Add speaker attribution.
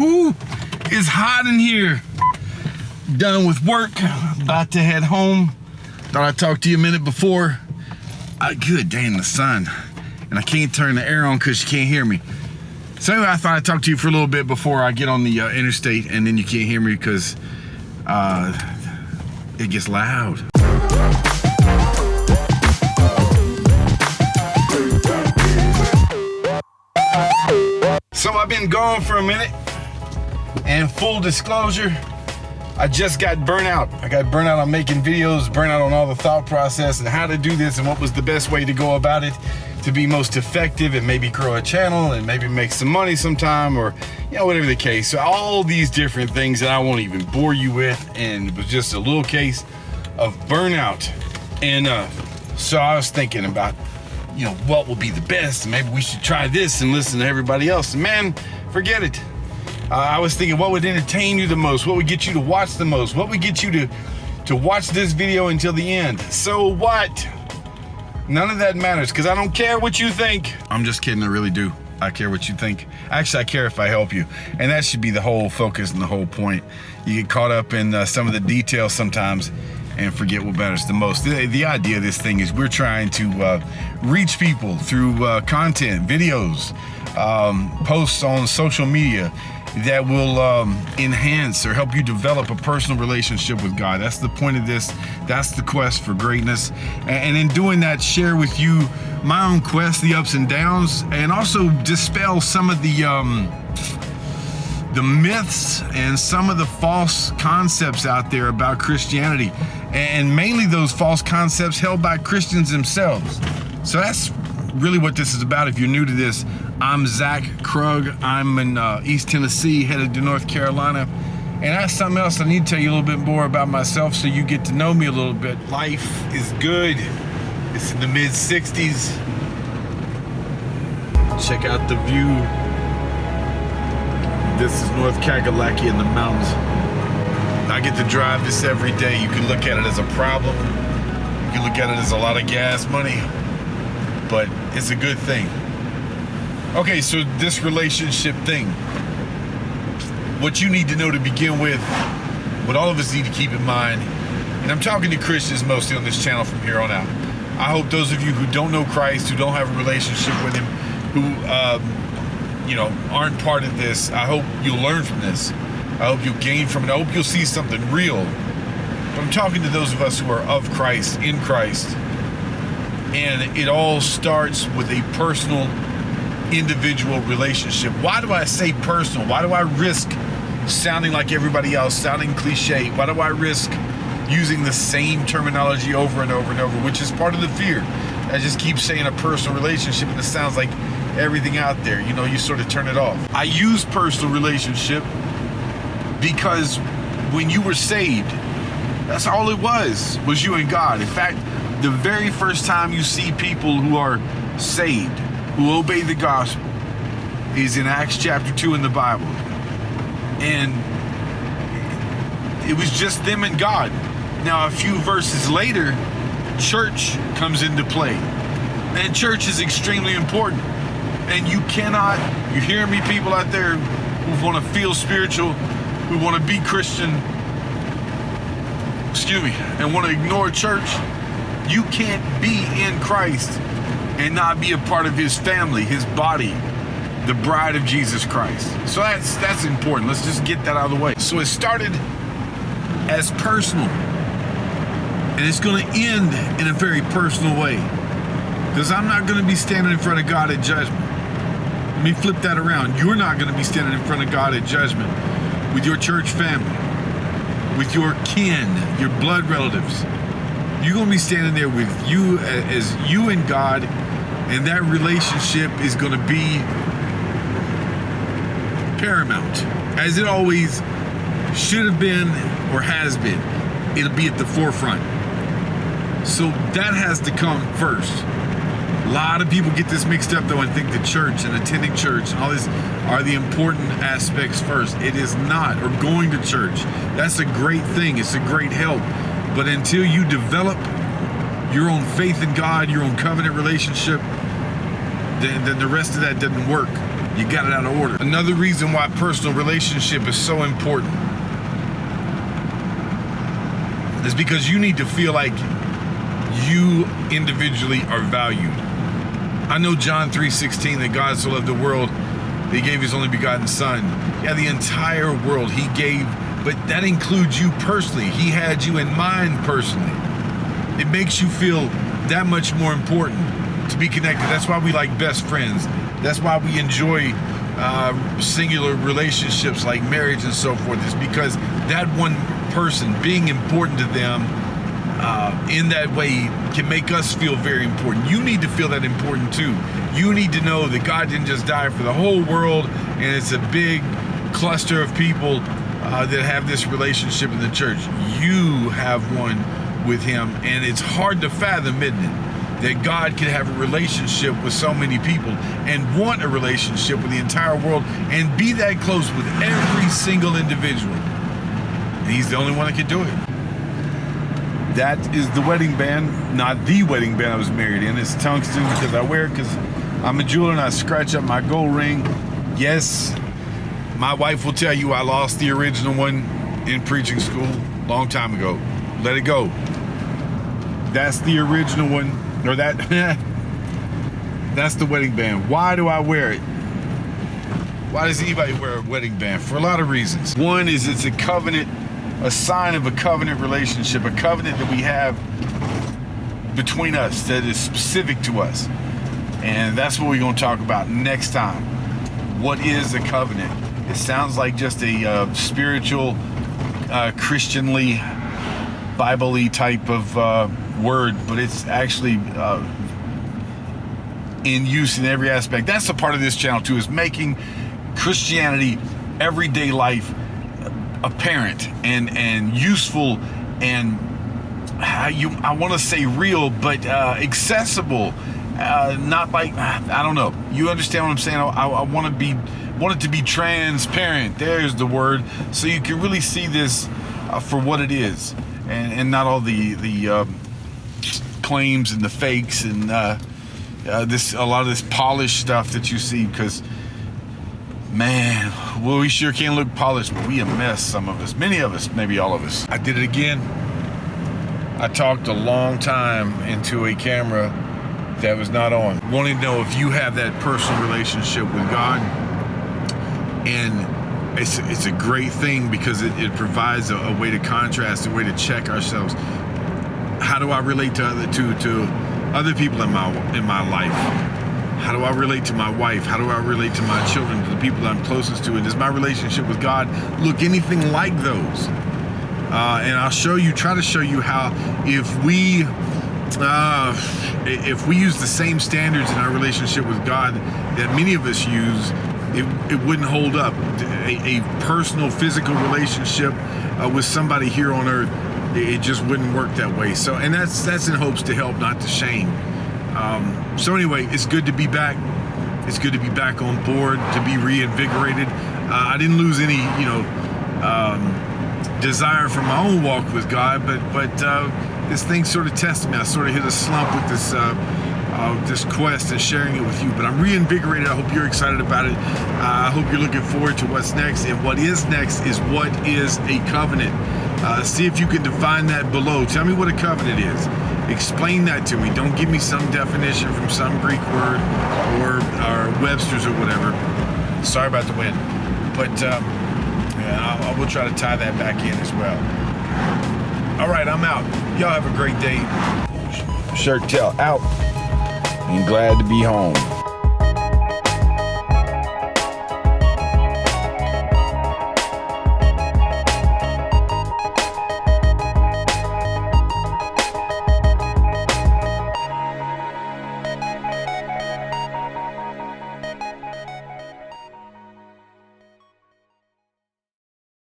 Speaker 1: Whoo, it's hot in here. Done with work, about to head home. Thought I'd talk to you a minute before. Good day in the sun. And I can't turn the air on because you can't hear me. So anyway, I thought I'd talk to you for a little bit before I get on the interstate, and then you can't hear me because it gets loud. So I've been gone for a minute, and full disclosure, I just got burnt out. I got burnt out on making videos, burnt out on all the thought process and how to do this and what was the best way to go about it to be most effective and maybe grow a channel and maybe make some money sometime, or whatever the case. So all these different things that I won't even bore you with, and it was just a little case of burnout. And so I was thinking about what will be the best, and maybe we should try this and listen to everybody else. And man, forget it. I was thinking, what would entertain you the most? What would get you to watch the most? What would get you to watch this video until the end? So what? None of that matters, because I don't care what you think. I'm just kidding, I really do. I care what you think. Actually, I care if I help you. And that should be the whole focus and the whole point. You get caught up in some of the details sometimes and forget what matters the most. The idea of this thing is we're trying to reach people through content, videos, posts on social media that will enhance or help you develop a personal relationship with God. That's the point of this. That's the quest for greatness. And in doing that, share with you my own quest, the ups and downs, and also dispel some of the myths and some of the false concepts out there about Christianity, and mainly those false concepts held by Christians themselves. So that's really what this is about. If you're new to this, I'm Zach Krug. I'm in East Tennessee, headed to North Carolina. And that's something else I need to tell you a little bit more about myself so you get to know me a little bit. Life is good. It's in the mid-60s. Check out the view. This is North Kakalaki in the mountains. I get to drive this every day. You can look at it as a problem. You can look at it as a lot of gas money. But it's a good thing. Okay, so this relationship thing, what you need to know to begin with, what all of us need to keep in mind, and I'm talking to Christians mostly on this channel from here on out. I hope those of you who don't know Christ, who don't have a relationship with Him, who aren't part of this, I hope you'll learn from this. I hope you'll gain from it. I hope you'll see something real. But I'm talking to those of us who are of Christ, in Christ. And it all starts with a personal, individual relationship. Why do I say personal? Why do I risk sounding like everybody else, sounding cliche? Why do I risk using the same terminology over and over and over, which is part of the fear? I just keep saying a personal relationship, and it sounds like everything out there. You sort of turn it off. I use personal relationship because when you were saved, that's all it was you and God. In fact, the very first time you see people who are saved, who obey the gospel, is in Acts chapter 2 in the Bible. And it was just them and God. Now, a few verses later, church comes into play. And church is extremely important. And you hear me, people out there who want to feel spiritual, who want to be Christian, and want to ignore church, you can't be in Christ and not be a part of His family, His body, the bride of Jesus Christ. So that's important. Let's just get that out of the way. So it started as personal, and it's going to end in a very personal way, because I'm not going to be standing in front of God at judgment. Let me flip that around. You're not going to be standing in front of God at judgment with your church family, with your kin, your blood relatives. You're going to be standing there with you as you and God, and that relationship is going to be paramount, as it always should have been or has been. It'll be at the forefront. So that has to come first. A lot of people get this mixed up though and think the church and attending church and all this are the important aspects first. It is not. Or going to church. That's a great thing. It's a great help. But until you develop your own faith in God, your own covenant relationship, then the rest of that doesn't work. You got it out of order. Another reason why personal relationship is so important is because you need to feel like you individually are valued. I know John 3:16, that God so loved the world that he gave his only begotten son. Yeah, the entire world he gave, but that includes you personally. He had you in mind personally. It makes you feel that much more important to be connected. That's why we like best friends. That's why we enjoy singular relationships like marriage and so forth, is because that one person, being important to them in that way, can make us feel very important. You need to feel that important too. You need to know that God didn't just die for the whole world, and it's a big cluster of people that have this relationship in the church. You have one with him, and it's hard to fathom, isn't it, that God could have a relationship with so many people and want a relationship with the entire world and be that close with every single individual. And he's the only one that can do it. That is the wedding band, not the wedding band I was married in. It's tungsten because I wear it because I'm a jeweler and I scratch up my gold ring. Yes, my wife will tell you I lost the original one in preaching school a long time ago. Let it go. That's the original one, or that's the wedding band. Why do I wear it? Why does anybody wear a wedding band? For a lot of reasons. One is it's a covenant, a sign of a covenant relationship, a covenant that we have between us that is specific to us. And that's what we're going to talk about next time. What is a covenant? It sounds like just a spiritual, Christianly, Bible-y type of word, but it's actually in use in every aspect. That's a part of this channel too, is making Christianity, everyday life, apparent and useful, and I want to say real, but accessible. Not like, I don't know. You understand what I'm saying? I want it to be transparent. There's the word, so you can really see this for what it is, and not all the claims and the fakes and a lot of this polished stuff that you see. Because man, well, we sure can look polished, but we a mess. Some of us, many of us, maybe all of us. I did it again. I talked a long time into a camera that was not on. Wanting to know if you have that personal relationship with God, and it's a great thing because it provides a way to contrast, a way to check ourselves. How do I relate to other people in my life? How do I relate to my wife? How do I relate to my children, to the people that I'm closest to? And does my relationship with God look anything like those? And I'll try to show you how if we use the same standards in our relationship with God that many of us use, it wouldn't hold up. A personal, physical relationship with somebody here on earth, it just wouldn't work that way. So, and that's in hopes to help, not to shame. So anyway, it's good to be back. It's good to be back on board, to be reinvigorated. I didn't lose any, desire for my own walk with God, but this thing sort of tested me. I sort of hit a slump with this quest and sharing it with you. But I'm reinvigorated. I hope you're excited about it. I hope you're looking forward to what's next. And what is next is, what is a covenant? See if you can define that below. Tell me what a covenant is. Explain that to me. Don't give me some definition from some Greek word or Webster's or whatever. Sorry about the wind. But I will try to tie that back in as well. All right, I'm out. Y'all have a great day. Shirt tail out. And glad to be home.